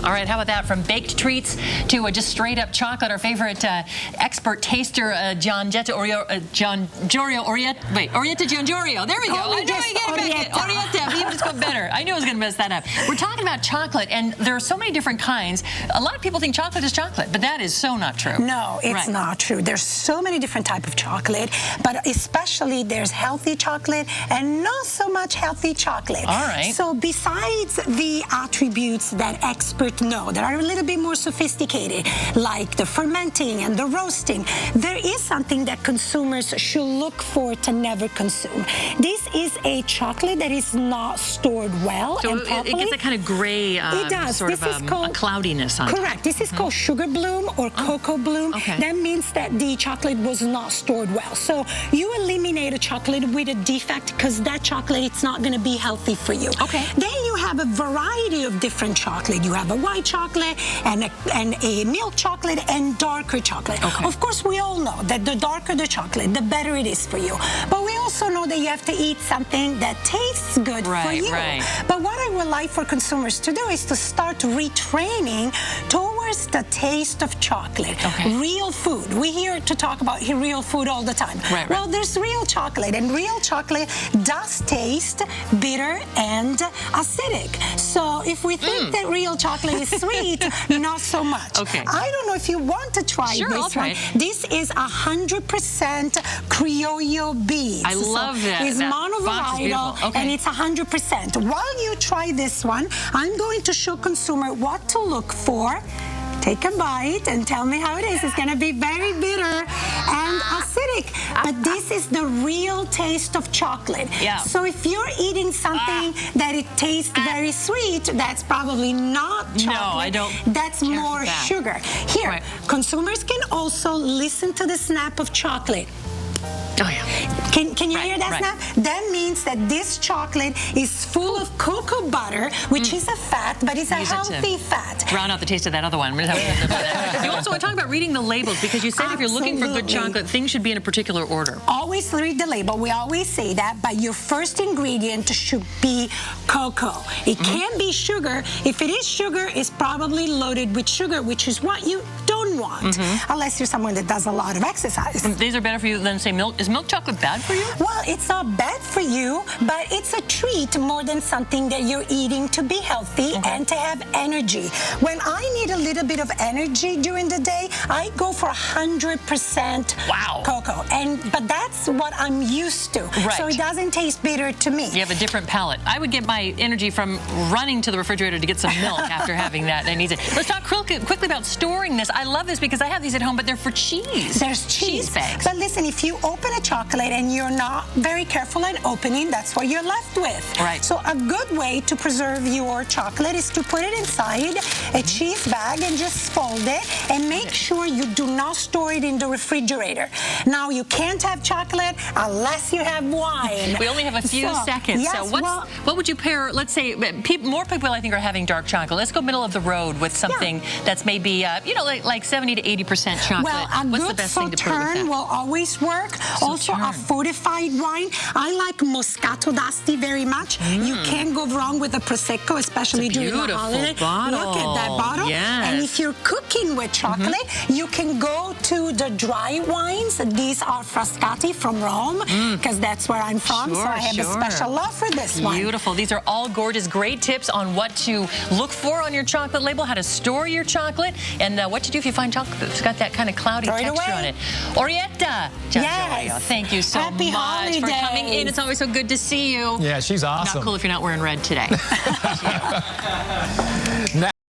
All right, how about that? From baked treats to just straight-up chocolate. Our favorite expert taster, Orietta. Wait, Orietta Giangiorgio. There we go. Oh, I know I get it back. Orietta. We just go better. I knew I was going to mess that up. We're talking about chocolate, and there are so many different kinds. A lot of people think chocolate is chocolate, but that is so not true. No, it's not true. There's so many different types of chocolate, but especially there's healthy chocolate and not so much healthy chocolate. All right. So besides the attributes that experts know that are a little bit more sophisticated, like the fermenting and the roasting, there is something that consumers should look for to never consume. This is a chocolate that is not stored well so and properly. It gets that kind of gray, it does. sort this of is called, a cloudiness on it. Correct. This is called sugar bloom or cocoa bloom. Okay. That means that the chocolate was not stored well. So you eliminate a chocolate with a defect because that chocolate, it's not going to be healthy for you. Okay. Then you have a variety of different chocolate. You have a white chocolate and a milk chocolate and darker chocolate. Okay. Of course, we all know that the darker the chocolate, the better it is for you. But we also know that you have to eat something that tastes good for you. Right. But what I would like for consumers to do is to start retraining towards the taste of chocolate. Okay. Real food. We hear to talk about real food all the time. Right. Well, there's real chocolate, and real chocolate does taste bitter and acidic. So if we think that real chocolate is sweet, not so much. Okay. I don't know if you want to try Sure, this I'll try one. it. This is 100% Criollo beans. I love that. It's monovarietal, okay. and it's 100%. While you try this one, I'm going to show consumer what to look for. Take a bite and tell me how it is. It's going to be very bitter and acidic. But this is the real taste of chocolate. Yeah. So if you're eating something that it tastes very sweet, that's probably not chocolate. No, I don't. That's more sugar. Here, Right. consumers can also listen to the snap of chocolate. Oh, yeah. Can you hear that snap? That means that this chocolate is full of cocoa butter, which is a fat, but it's a healthy fat. Drown out the taste of that other one. You also want to talk about reading the labels, because you said if you're looking for good chocolate, things should be in a particular order. Always read the label. We always say that, but your first ingredient should be cocoa. It can't be sugar. If it is sugar, it's probably loaded with sugar, which is what you don't want, unless you're someone that does a lot of exercise. These are better for you than, say, milk. Is milk chocolate bad for you? Well, it's not bad for you, but it's a treat more than something that you're eating to be healthy and to have energy. When I need a little bit of energy during the day, I go for 100% cocoa. But that's what I'm used to. Right. So it doesn't taste bitter to me. You have a different palate. I would get my energy from running to the refrigerator to get some milk after having that. I need it. Let's talk quickly about storing this. I love this because I have these at home, but they're for cheese. There's cheese bags. But listen, if you open a chocolate and you're not very careful in opening, that's what you're left with. Right. So a good way to preserve your chocolate is to put it inside a cheese bag and just fold it, and make sure you do not store it in the refrigerator. Now, you can't have chocolate unless you have wine. We only have a few seconds. Yes, so what would you pair? Let's say more people I think are having dark chocolate. Let's go middle of the road with something that's maybe like 70 to 80% chocolate. Well, a What's good the best thing to put with that? will always work. Also, a fortified wine. I like Moscato d'Asti very much. You can't go wrong with a Prosecco, especially during the holiday. Bottle. Look at that bottle. Yes. And if you're cooking with chocolate, you can go to the dry wines. These are Frascati from Rome, because that's where I'm from, so I have a special love for this one. Beautiful. These are all gorgeous, great tips on what to look for on your chocolate label, how to store your chocolate, and what to do if you find chocolate that's got that kind of cloudy texture on it. Orietta Giangiorgio, thank you so much for coming in. It's always so good to see you. Yeah, she's awesome. Not cool if you're not wearing red today.